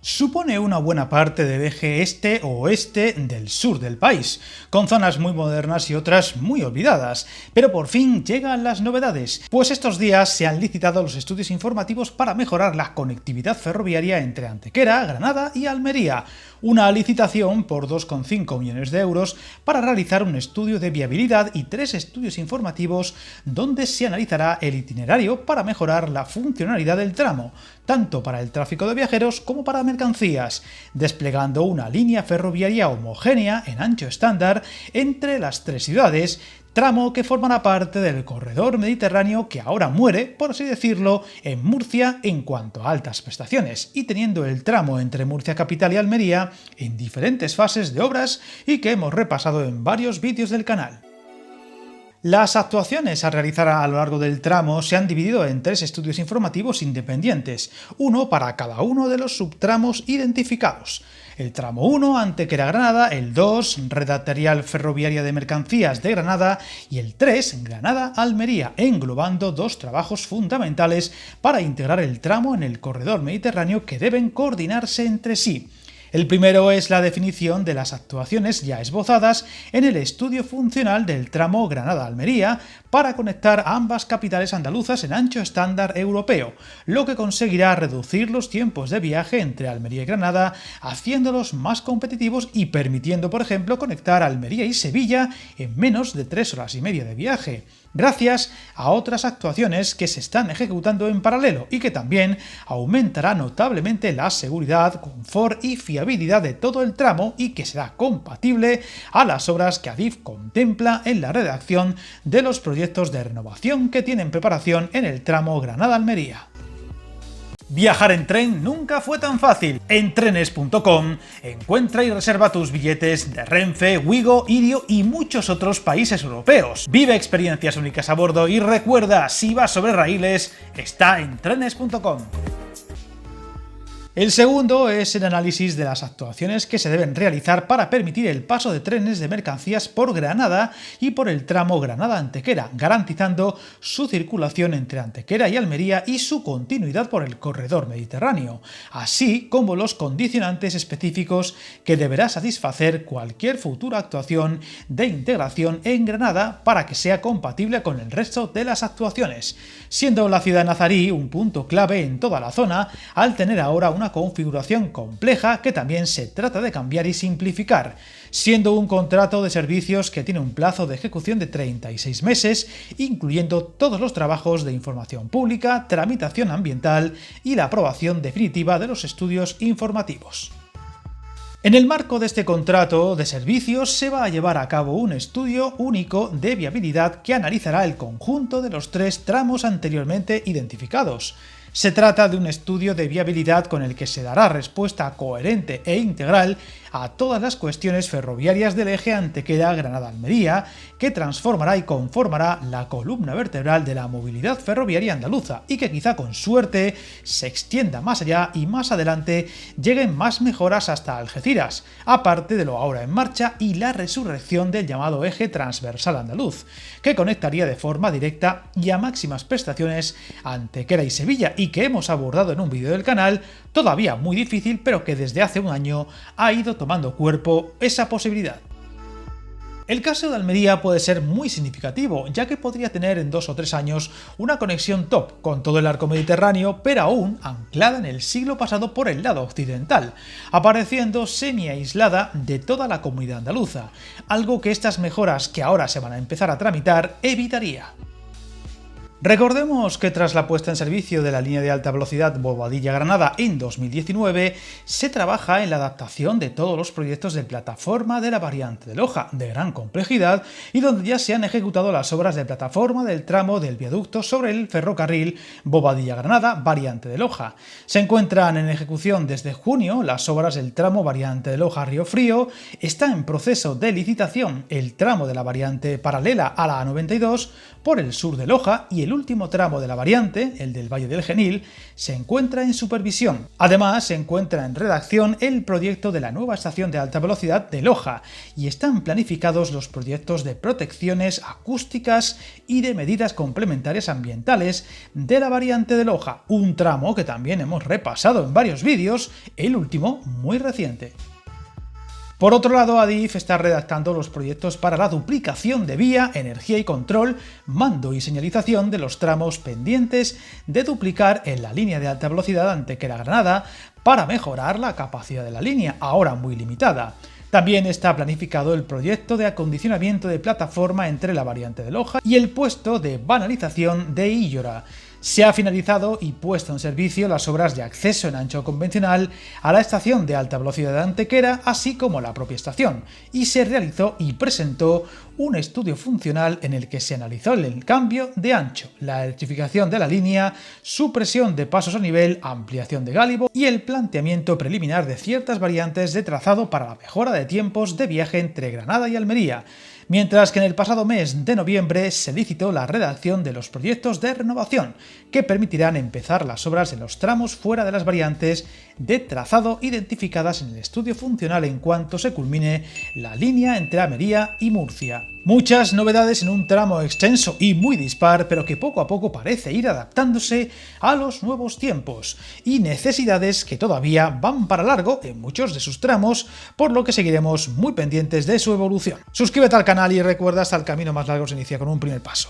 Supone una buena parte del eje este o oeste del sur del país, con zonas muy modernas y otras muy olvidadas. Pero por fin llegan las novedades, pues estos días se han licitado los estudios informativos para mejorar la conectividad ferroviaria entre Antequera, Granada y Almería. Una licitación por 2,5 millones de euros para realizar un estudio de viabilidad y 3 estudios informativos donde se analizará el itinerario para mejorar la funcionalidad del tramo, tanto para el tráfico de viajeros como para mercancías, desplegando una línea ferroviaria homogénea en ancho estándar entre las 3 ciudades, tramo que formará parte del corredor mediterráneo que ahora muere, por así decirlo, en Murcia en cuanto a altas prestaciones, y teniendo el tramo entre Murcia capital y Almería en diferentes fases de obras y que hemos repasado en varios vídeos del canal. Las actuaciones a realizar a lo largo del tramo se han dividido en 3 estudios informativos independientes, uno para cada uno de los subtramos identificados. El tramo 1, Antequera-Granada, el 2, Red Arterial Ferroviaria de Mercancías de Granada y el 3, Granada-Almería, englobando 2 trabajos fundamentales para integrar el tramo en el corredor mediterráneo que deben coordinarse entre sí. El primero es la definición de las actuaciones ya esbozadas en el estudio funcional del tramo Granada-Almería para conectar ambas capitales andaluzas en ancho estándar europeo, lo que conseguirá reducir los tiempos de viaje entre Almería y Granada, haciéndolos más competitivos y permitiendo, por ejemplo, conectar Almería y Sevilla en menos de 3 horas y media de viaje, gracias a otras actuaciones que se están ejecutando en paralelo y que también aumentará notablemente la seguridad, confort y fiabilidad de todo el tramo y que será compatible a las obras que Adif contempla en la redacción de los proyectos de renovación que tienen preparación en el tramo Granada-Almería. Viajar en tren nunca fue tan fácil. En trenes.com encuentra y reserva tus billetes de Renfe, Wigo, Irio y muchos otros países europeos. Vive experiencias únicas a bordo y recuerda, si vas sobre raíles, está en trenes.com. El segundo es el análisis de las actuaciones que se deben realizar para permitir el paso de trenes de mercancías por Granada y por el tramo Granada-Antequera, garantizando su circulación entre Antequera y Almería y su continuidad por el corredor mediterráneo, así como los condicionantes específicos que deberá satisfacer cualquier futura actuación de integración en Granada para que sea compatible con el resto de las actuaciones, siendo la ciudad nazarí un punto clave en toda la zona al tener ahora una configuración compleja que también se trata de cambiar y simplificar, siendo un contrato de servicios que tiene un plazo de ejecución de 36 meses, incluyendo todos los trabajos de información pública, tramitación ambiental y la aprobación definitiva de los estudios informativos. En el marco de este contrato de servicios se va a llevar a cabo un estudio único de viabilidad que analizará el conjunto de los 3 tramos anteriormente identificados. Se trata de un estudio de viabilidad con el que se dará respuesta coherente e integral a todas las cuestiones ferroviarias del eje Antequera-Granada-Almería, que transformará y conformará la columna vertebral de la movilidad ferroviaria andaluza y que quizá con suerte se extienda más allá y más adelante lleguen más mejoras hasta Algeciras, aparte de lo ahora en marcha y la resurrección del llamado eje transversal andaluz, que conectaría de forma directa y a máximas prestaciones Antequera y Sevilla y que hemos abordado en un vídeo del canal, todavía muy difícil, pero que desde hace un año ha ido tomando cuerpo esa posibilidad. El caso de Almería puede ser muy significativo, ya que podría tener en 2 o 3 años una conexión top con todo el arco mediterráneo, pero aún anclada en el siglo pasado por el lado occidental, apareciendo semi-aislada de toda la comunidad andaluza, algo que estas mejoras que ahora se van a empezar a tramitar evitaría. Recordemos que tras la puesta en servicio de la línea de alta velocidad Bobadilla-Granada en 2019, se trabaja en la adaptación de todos los proyectos de plataforma de la variante de Loja, de gran complejidad, y donde ya se han ejecutado las obras de plataforma del tramo del viaducto sobre el ferrocarril Bobadilla-Granada, variante de Loja. Se encuentran en ejecución desde junio las obras del tramo variante de Loja-Río Frío, está en proceso de licitación el tramo de la variante paralela a la A92 por el sur de Loja y el el último tramo de la variante, el del Valle del Genil, se encuentra en supervisión. Además, se encuentra en redacción el proyecto de la nueva estación de alta velocidad de Loja y están planificados los proyectos de protecciones acústicas y de medidas complementarias ambientales de la variante de Loja, un tramo que también hemos repasado en varios vídeos, el último muy reciente. Por otro lado, Adif está redactando los proyectos para la duplicación de vía, energía y control, mando y señalización de los tramos pendientes de duplicar en la línea de alta velocidad Antequera-Granada para mejorar la capacidad de la línea, ahora muy limitada. También está planificado el proyecto de acondicionamiento de plataforma entre la variante de Loja y el puesto de banalización de Illora. Se ha finalizado y puesto en servicio las obras de acceso en ancho convencional a la estación de alta velocidad de Antequera, así como la propia estación, y se realizó y presentó un estudio funcional en el que se analizó el cambio de ancho, la electrificación de la línea, supresión de pasos a nivel, ampliación de gálibo y el planteamiento preliminar de ciertas variantes de trazado para la mejora de tiempos de viaje entre Granada y Almería. Mientras que en el pasado mes de noviembre se licitó la redacción de los proyectos de renovación, que permitirán empezar las obras en los tramos fuera de las variantes de trazado identificadas en el estudio funcional en cuanto se culmine la línea entre Almería y Murcia. Muchas novedades en un tramo extenso y muy dispar, pero que poco a poco parece ir adaptándose a los nuevos tiempos y necesidades que todavía van para largo en muchos de sus tramos, por lo que seguiremos muy pendientes de su evolución. Suscríbete al canal y recuerda, hasta el camino más largo se inicia con un primer paso.